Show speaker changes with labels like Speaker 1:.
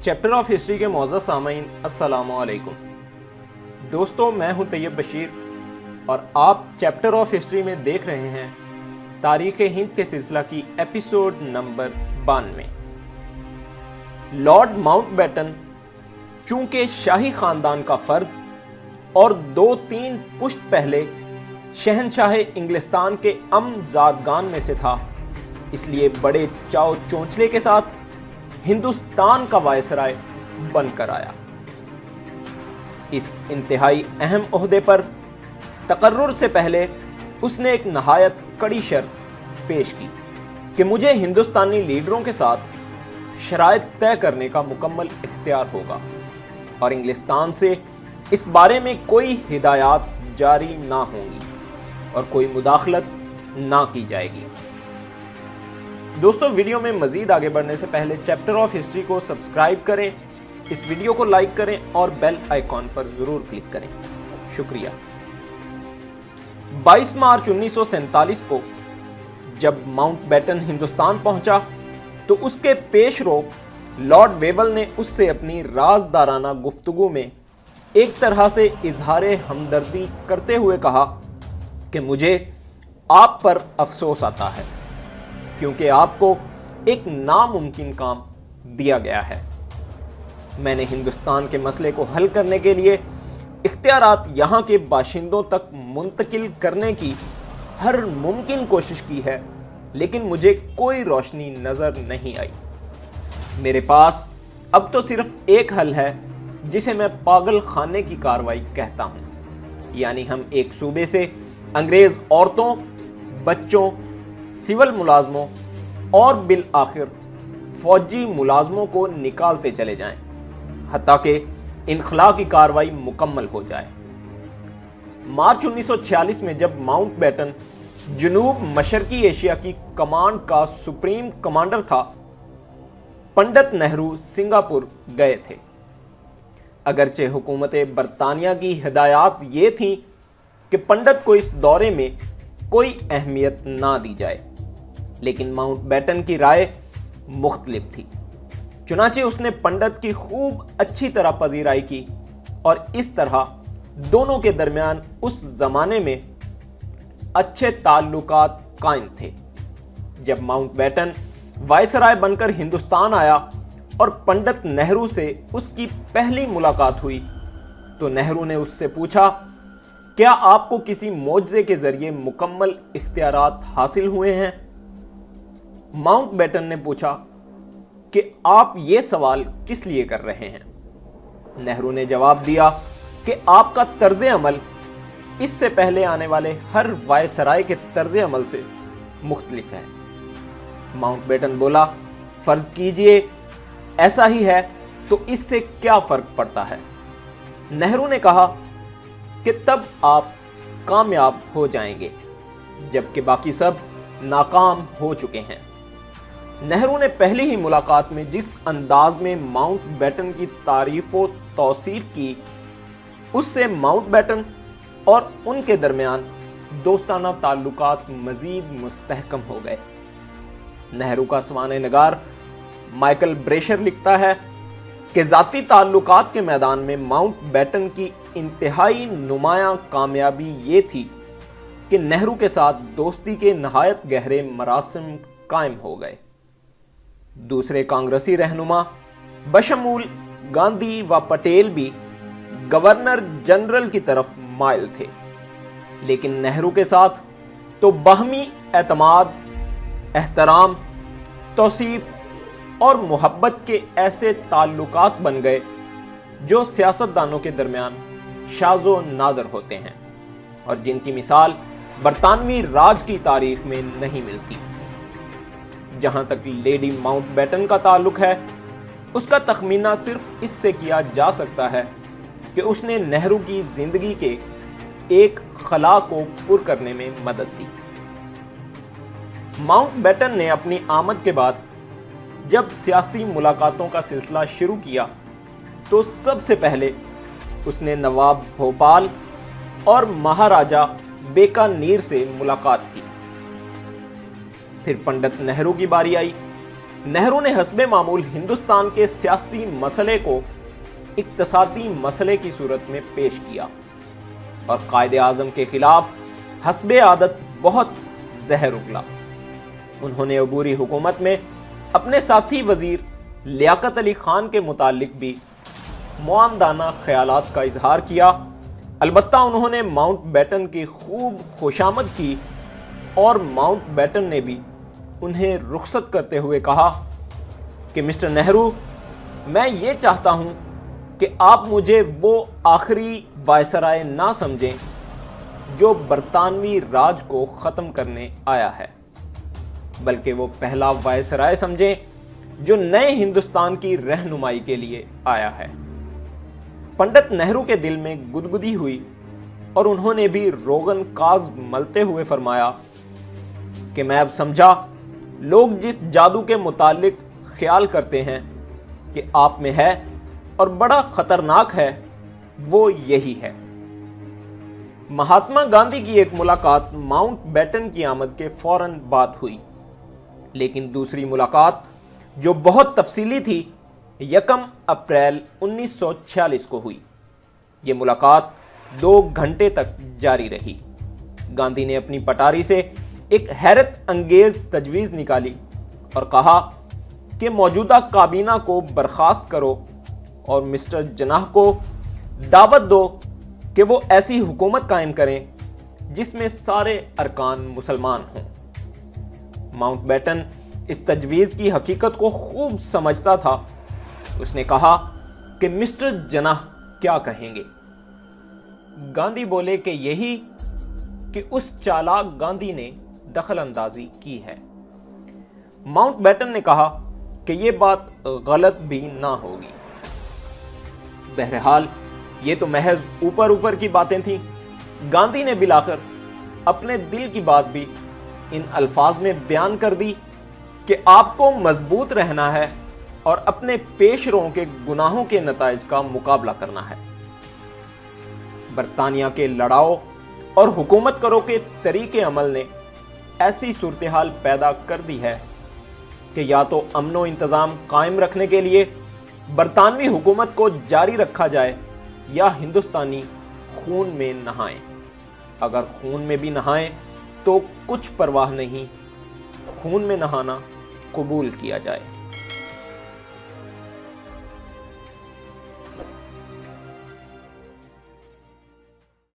Speaker 1: Chapter of history के मौजूद सामीन अस्सलाम वालेकुम। दोस्तों, मैं हूं तैयब बशीर और आप चैप्टर ऑफ हिस्ट्री में देख रहे हैं तारीख़ हिंद के सिलसिला की एपिसोड नंबर 92। लॉर्ड माउंटबेटन चूंकि शाही ख़ानदान का फ़र्द और 2-3 पुश्त पहले शहनशाह इंग्लिस्तान के ज़ादगान में से था, इसलिए बड़े चाव चौंचले के साथ हिंदुस्तान का वायसराय बनकर आया। इस इंतहाई अहम ओहदे पर तकर्रुर से पहले उसने एक नहायत कड़ी शर्त पेश की कि मुझे हिंदुस्तानी लीडरों के साथ शराइत तय करने का मुकम्मल इख्तियार होगा और इंग्लिस्तान से इस बारे में कोई हिदायत जारी ना होंगी और कोई मुदाखलत ना की जाएगी। दोस्तों, वीडियो में मजीद आगे बढ़ने से पहले चैप्टर ऑफ हिस्ट्री को सब्सक्राइब करें, इस वीडियो को लाइक करें और बेल आइकॉन पर जरूर क्लिक करें। शुक्रिया। 22 मार्च 1947 को जब माउंटबेटन हिंदुस्तान पहुंचा तो उसके पेशरो लॉर्ड वेबल ने उससे अपनी राजदाराना गुफ्तगू में एक तरह से इजहार हमदर्दी करते हुए कहा कि मुझे आप पर अफसोस आता है क्योंकि आपको एक नामुमकिन काम दिया गया है। मैंने हिंदुस्तान के मसले को हल करने के लिए इख्तियारात यहाँ के बाशिंदों तक मुंतकिल करने की हर मुमकिन कोशिश की है, लेकिन मुझे कोई रोशनी नज़र नहीं आई। मेरे पास अब तो सिर्फ एक हल है जिसे मैं पागल खाने की कार्रवाई कहता हूँ, यानी हम एक सूबे से अंग्रेज़ औरतों, बच्चों, सिविल मुलाजमों और बिल आखिर फौजी मुलाजमों को निकालते चले जाएं, हत्ता कि इनखला की कार्रवाई मुकम्मल हो जाए। मार्च 1946 में जब माउंटबेटन जनूब मशरकी एशिया की कमांड का सुप्रीम कमांडर था, पंडित नेहरू सिंगापुर गए थे। अगरचे हुकूमत बरतानिया की हिदायत ये थी कि पंडित को इस दौरे में कोई अहमियत ना दी जाए, लेकिन माउंटबेटन की राय मुख्तलिफ थी। चुनाचे उसने पंडित की खूब अच्छी तरह पजीराई की और इस तरह दोनों के दरमियान उस जमाने में अच्छे ताल्लुकात कायम थे। जब माउंटबेटन वायसराय बनकर हिंदुस्तान आया और पंडित नेहरू से उसकी पहली मुलाकात हुई तो नेहरू ने उससे पूछा, क्या आपको किसी मोजज़े के जरिए मुकम्मल इख्तियारात हासिल हुए हैं? माउंटबेटन ने पूछा कि आप ये सवाल किस लिए कर रहे हैं? नेहरू ने जवाब दिया कि आपका तर्ज अमल इससे पहले आने वाले हर वायसराय के तर्ज अमल से मुख्तलिफ है। माउंटबेटन बोला, फर्ज कीजिए ऐसा ही है तो इससे क्या फर्क पड़ता है? नेहरू ने कहा कि तब आप कामयाब हो जाएंगे जबकि बाकी सब नाकाम हो चुके हैं। नेहरू ने पहली ही मुलाकात में जिस अंदाज में माउंटबेटन की तारीफ व तौसीफ की, उससे माउंटबेटन और उनके दरमियान दोस्ताना ताल्लुकात मजीद मुस्तहकम हो गए। नेहरू का सवाने नगार माइकल ब्रेशर लिखता है कि ज़ाती ताल्लुकात के मैदान में माउंटबेटन की इंतहाई नुमायां कामयाबी ये थी कि नेहरू के साथ दोस्ती के नहायत गहरे मरासिम कायम हो गए। दूसरे कांग्रेसी रहनुमा बशमूल गांधी व पटेल भी गवर्नर जनरल की तरफ माइल थे, लेकिन नेहरू के साथ तो बाहमी एतमाद, एहतराम, तौसीफ और मोहब्बत के ऐसे ताल्लुकात बन गए जो सियासतदानों के दरमियान शाज़ो नादर होते हैं और जिनकी मिसाल बरतानवी राज की तारीख में नहीं मिलती। जहां तक लेडी माउंटबेटन का ताल्लुक है, उसका तखमीना सिर्फ इससे किया जा सकता है कि उसने नेहरू की जिंदगी के एक खला को पुर करने में मदद दी। माउंटबेटन ने अपनी आमद के बाद जब सियासी मुलाकातों का सिलसिला शुरू किया तो सबसे पहले उसने नवाब भोपाल और महाराजा बीकानेर से मुलाकात की। फिर पंडित नेहरू की बारी आई نہرو نے حسب معمول ہندوستان کے سیاسی مسئلے کو اقتصادی مسئلے کی صورت میں پیش کیا اور قائد اعظم کے خلاف حسب عادت بہت زہر اگلا۔ انہوں نے عبوری حکومت میں اپنے ساتھی وزیر لیاقت علی خان کے متعلق بھی معاندانہ خیالات کا اظہار کیا۔ البتہ انہوں نے ماؤنٹ بیٹن کی خوب خوشامد کی اور ماؤنٹ بیٹن نے بھی انہیں رخصت کرتے ہوئے کہا کہ مسٹر نہرو، میں یہ چاہتا ہوں کہ آپ مجھے وہ آخری وائسرائے نہ سمجھیں جو برطانوی راج کو ختم کرنے آیا ہے، بلکہ وہ پہلا وائسرائے سمجھیں جو نئے ہندوستان کی رہنمائی کے لیے آیا ہے۔ پنڈت نہرو کے دل میں گدگدی ہوئی اور انہوں نے بھی روغن کاز ملتے ہوئے فرمایا کہ میں اب سمجھا لوگ جس جادو کے متعلق خیال کرتے ہیں کہ آپ میں ہے اور بڑا خطرناک ہے، وہ یہی ہے۔ مہاتما گاندھی کی ایک ملاقات ماؤنٹ بیٹن کی آمد کے فوراً بعد ہوئی، لیکن دوسری ملاقات جو بہت تفصیلی تھی 1 اپریل 1946 کو ہوئی۔ یہ ملاقات 2 گھنٹے تک جاری رہی۔ گاندھی نے اپنی پٹاری سے ایک حیرت انگیز تجویز نکالی اور کہا کہ موجودہ کابینہ کو برخاست کرو اور مسٹر جناح کو دعوت دو کہ وہ ایسی حکومت قائم کریں جس میں سارے ارکان مسلمان ہوں۔ ماؤنٹ بیٹن اس تجویز کی حقیقت کو خوب سمجھتا تھا۔ اس نے کہا کہ مسٹر جناح کیا کہیں گے؟ گاندھی بولے کہ یہی کہ اس چالاک گاندھی نے دخل اندازی کی ہے۔ ماؤنٹ بیٹن نے کہا کہ یہ بات غلط بھی نہ ہوگی۔ بہرحال یہ تو محض اوپر کی باتیں تھیں۔ گاندھی نے بالآخر اپنے دل کی بات بھی ان الفاظ میں بیان کر دی کہ آپ کو مضبوط رہنا ہے اور اپنے پیش روؤں کے گناہوں کے نتائج کا مقابلہ کرنا ہے۔ برطانیہ کے لڑاؤ اور حکومت کرو کے طریقے عمل نے ایسی صورتحال پیدا کر دی ہے کہ یا تو امن و انتظام قائم رکھنے کے لیے برطانوی حکومت کو جاری رکھا جائے یا ہندوستانی خون میں نہائیں۔ اگر خون میں بھی نہائیں تو کچھ پرواہ نہیں، خون میں نہانا قبول کیا جائے۔